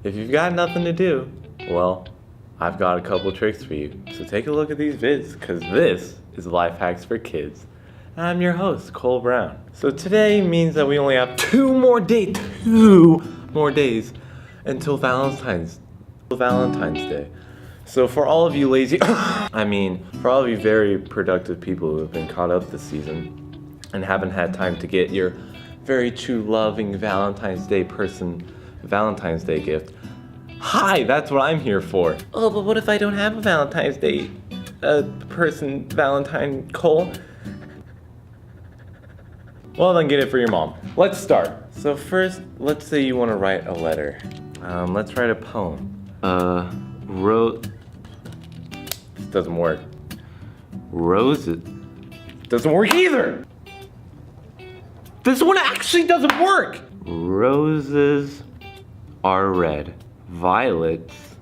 if you've got nothing to do, well, I've got a couple tricks for you. So take a look at these vids, because this is Life Hacks for Kids. And I'm your host, Cole Brown. So today means that we only have two more days until Valentine's Day. So for all of you lazy, for all of you very productive people who have been caught up this season and haven't had time to get your very true loving Valentine's Day gift, hi, that's what I'm here for. Oh, but what if I don't have a Valentine's Day Valentine, Cole? Well, then get it for your mom. Let's start. So first, let's say you want to write a letter. Let's write a poem. This doesn't work. Roses. Doesn't work either. This one actually doesn't work. Roses are red. Violets,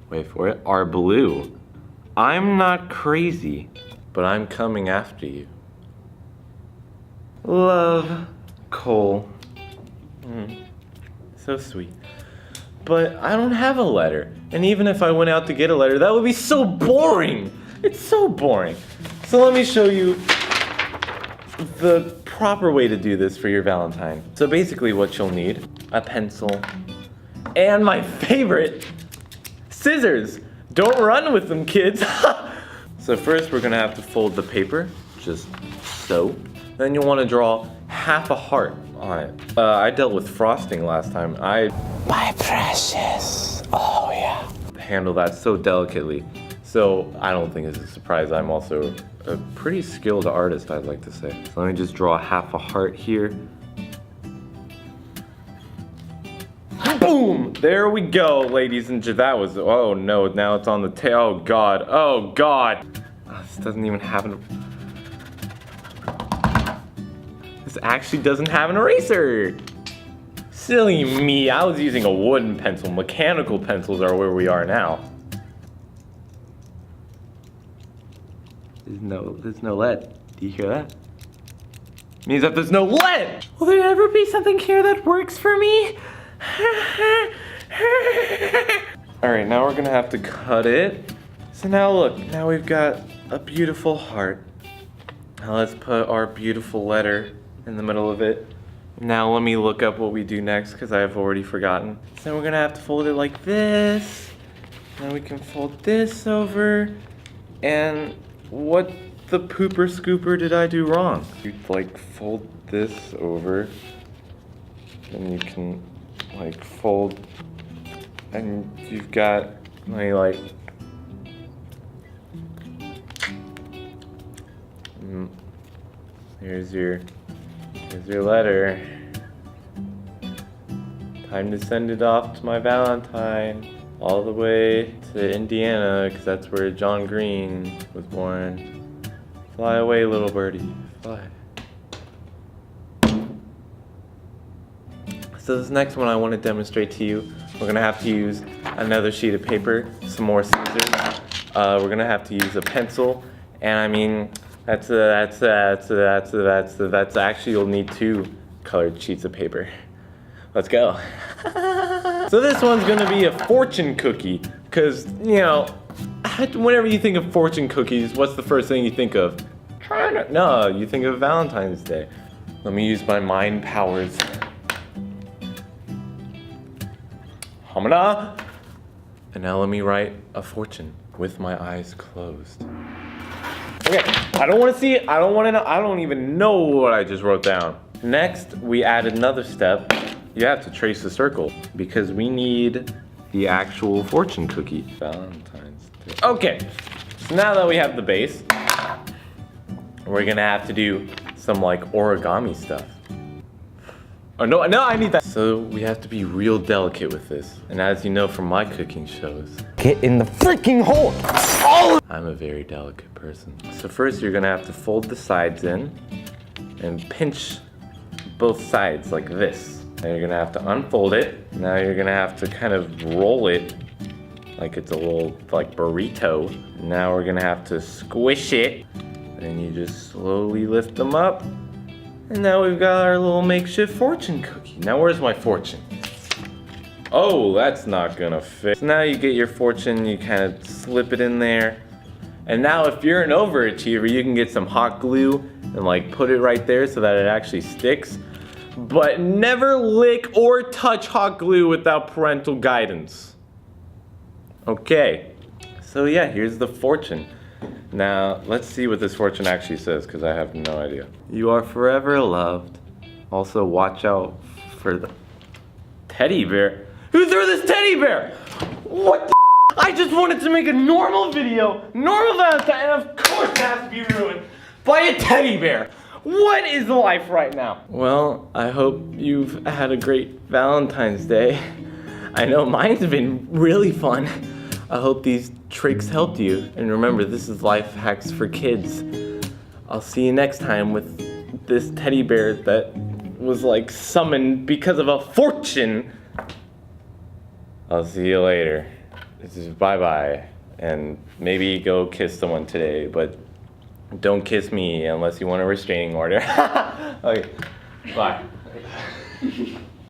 wait for it, are blue. I'm not crazy, but I'm coming after you. Love, Cole. So sweet. But I don't have a letter. And even if I went out to get a letter, that would be so boring. It's so boring. So let me show you the proper way to do this for your Valentine. So basically what you'll need, a pencil, and my favorite, scissors. Don't run with them, kids. So first we're gonna have to fold the paper, just so. Then you'll wanna draw half a heart on it. I dealt with frosting last time. My precious, oh yeah. Handle that so delicately. So I don't think it's a surprise. I'm also a pretty skilled artist, I'd like to say. So let me just draw half a heart here. Boom! There we go, ladies and gentlemen. That was, oh no, now it's on the tail. Oh God, oh God. Oh, this doesn't even have this actually doesn't have an eraser. Silly me, I was using a wooden pencil. Mechanical pencils are where we are now. There's no lead. Do you hear that? Means that there's no lead! Will there ever be something here that works for me? Alright, now we're gonna have to cut it. So now look, now we've got a beautiful heart. Now let's put our beautiful letter in the middle of it. Now let me look up what we do next, because I've already forgotten. So we're gonna have to fold it like this. Then we can fold this over. And what the pooper scooper did I do wrong? You like fold this over, and you can like fold, and you've got here's your letter. Time to send it off to my Valentine, all the way to Indiana, because that's where John Green was born. Fly away, little birdie, fly. So this next one I want to demonstrate to you. We're gonna have to use another sheet of paper, some more scissors. We're gonna have to use a pencil, and that's actually you'll need two colored sheets of paper. Let's go. So this one's gonna be a fortune cookie, because whenever you think of fortune cookies, what's the first thing you think of? No, you think of Valentine's Day. Let me use my mind powers. Hamana! And now let me write a fortune with my eyes closed. Okay, I don't want to see it. I don't want to know. I don't even know what I just wrote down. Next, we add another step. You have to trace the circle because we need the actual fortune cookie. Valentine's Day. Okay, so now that we have the base, we're gonna have to do some like origami stuff. Oh no, I need that. So we have to be real delicate with this. And as you know from my cooking shows, get in the freaking hole. Oh! I'm a very delicate person. So first you're gonna have to fold the sides in and pinch both sides like this. Now you're gonna have to unfold it. Now you're gonna have to kind of roll it like it's a little like burrito. Now we're gonna have to squish it. And you just slowly lift them up. And now we've got our little makeshift fortune cookie. Now where's my fortune? Oh, that's not gonna fit. So now you get your fortune, you kind of slip it in there. And now if you're an overachiever, you can get some hot glue and like put it right there so that it actually sticks. But never lick or touch hot glue without parental guidance. Okay, so yeah, here's the fortune. Now, let's see what this fortune actually says, because I have no idea. You are forever loved. Also, watch out for the teddy bear. Who threw this teddy bear? What the I just wanted to make a normal video, normal Valentine, and of course it has to be ruined by a teddy bear. What is life right now? Well, I hope you've had a great Valentine's Day. I know mine's been really fun. I hope these tricks helped you. And remember, this is Life Hacks for Kids. I'll see you next time with this teddy bear that was like summoned because of a fortune. I'll see you later. This is bye-bye. And maybe go kiss someone today, but don't kiss me unless you want a restraining order. Okay, bye.